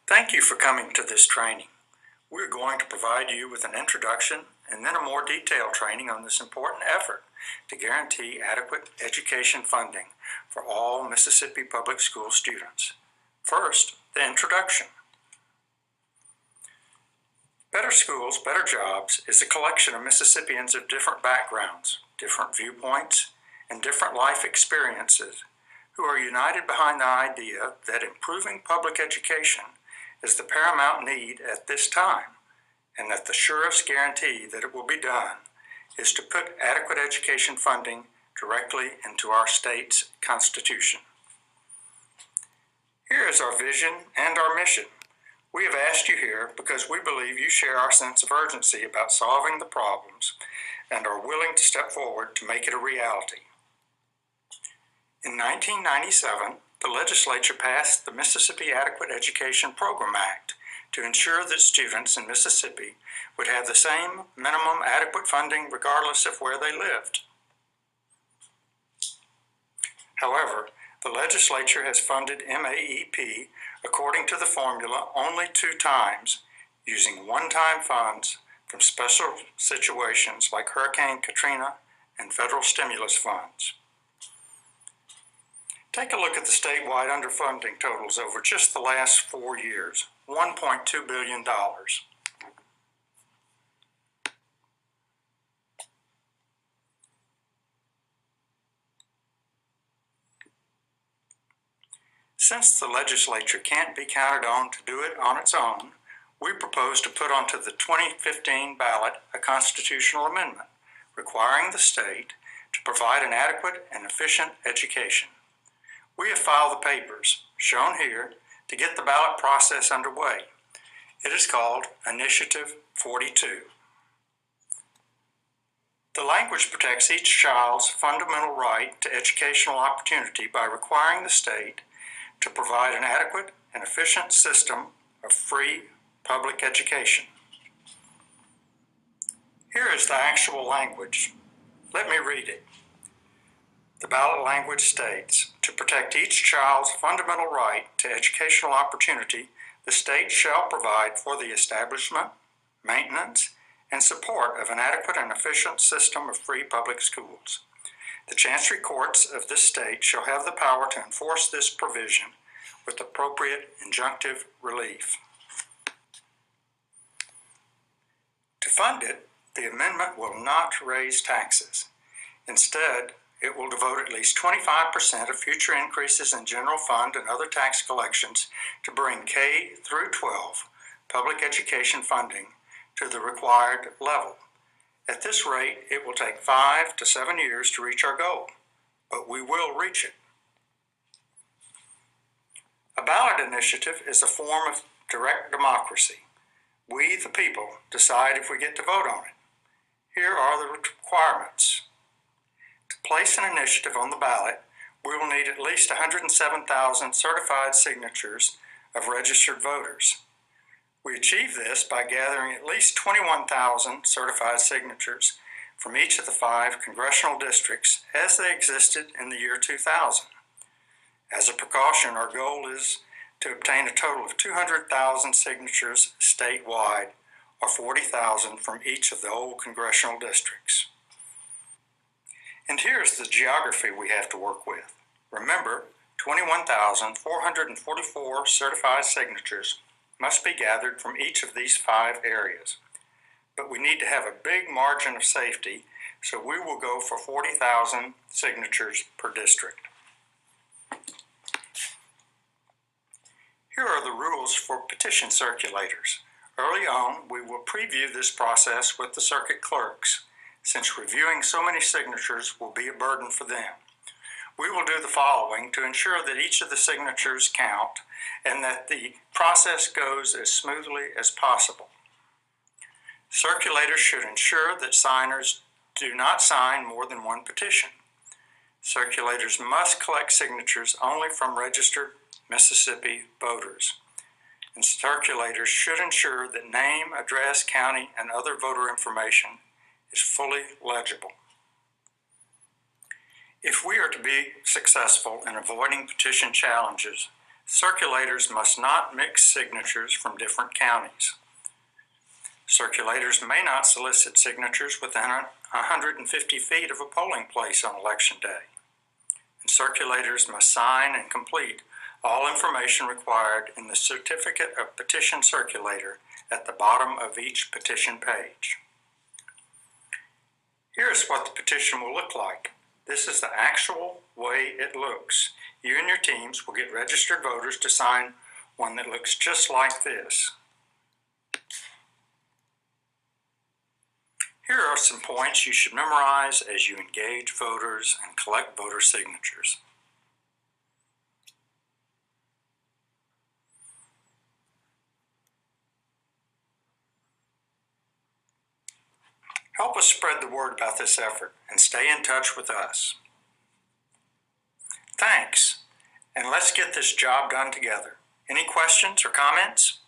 Thank you for coming to this training. We're going to provide you with an introduction and then a more detailed training on this important effort to guarantee adequate education funding for all Mississippi public school students. First, the introduction. Better Schools, Better Jobs is a collection of Mississippians of different backgrounds, different viewpoints, and different life experiences who are united behind the idea that improving public education is the paramount need at this time, and that the surest guarantee that it will be done is to put adequate education funding directly into our state's Constitution. Here is our vision and our mission. We have asked you here because we believe you share our sense of urgency about solving the problems and are willing to step forward to make it a reality. In 1997, the Legislature passed the Mississippi Adequate Education Program Act to ensure that students in Mississippi would have the same minimum adequate funding regardless of where they lived. However, the Legislature has funded MAEP according to the formula only 2 times, using one-time funds from special situations like Hurricane Katrina and federal stimulus funds. Take a look at the statewide underfunding totals over just the last 4 years, $1.2 billion. Since the Legislature can't be counted on to do it on its own, we propose to put onto the 2015 ballot a constitutional amendment requiring the state to provide an adequate and efficient education. We have filed the papers, shown here, to get the ballot process underway. It is called Initiative 42. The language protects each child's fundamental right to educational opportunity by requiring the state to provide an adequate and efficient system of free public education. Here is the actual language. Let me read it. The ballot language states, to protect each child's fundamental right to educational opportunity, the state shall provide for the establishment, maintenance, and support of an adequate and efficient system of free public schools. The chancery courts of this state shall have the power to enforce this provision with appropriate injunctive relief. To fund it, the amendment will not raise taxes. Instead, it will devote at least 25% of future increases in general fund and other tax collections to bring K through 12 public education funding to the required level. At this rate, it will take 5 to 7 years to reach our goal, but we will reach it. A ballot initiative is a form of direct democracy. We, the people, decide if we get to vote on it. Here are the requirements. To place an initiative on the ballot, we will need at least 107,000 certified signatures of registered voters. We achieve this by gathering at least 21,000 certified signatures from each of the 5 congressional districts as they existed in the year 2000. As a precaution, our goal is to obtain a total of 200,000 signatures statewide, or 40,000 from each of the old congressional districts. And here's the geography we have to work with. Remember, 21,444 certified signatures must be gathered from each of these 5 areas. But we need to have a big margin of safety, so we will go for 40,000 signatures per district. Here are the rules for petition circulators. Early on, we will preview this process with the circuit clerks, since reviewing so many signatures will be a burden for them. We will do the following to ensure that each of the signatures count and that the process goes as smoothly as possible. Circulators should ensure that signers do not sign more than 1 petition. Circulators must collect signatures only from registered Mississippi voters. And circulators should ensure that name, address, county, and other voter information is fully legible. If we are to be successful in avoiding petition challenges, Circulators must not mix signatures from different counties. Circulators may not solicit signatures within 150 feet of a polling place on election day. And circulators must sign and complete all information required in the Certificate of Petition Circulator at the bottom of each petition page. Here's what the petition will look like. This is the actual way it looks. You and your teams will get registered voters to sign one that looks just like this. Here are some points you should memorize as you engage voters and collect voter signatures. Help us spread the word about this effort and stay in touch with us. Thanks, and let's get this job done together. Any questions or comments?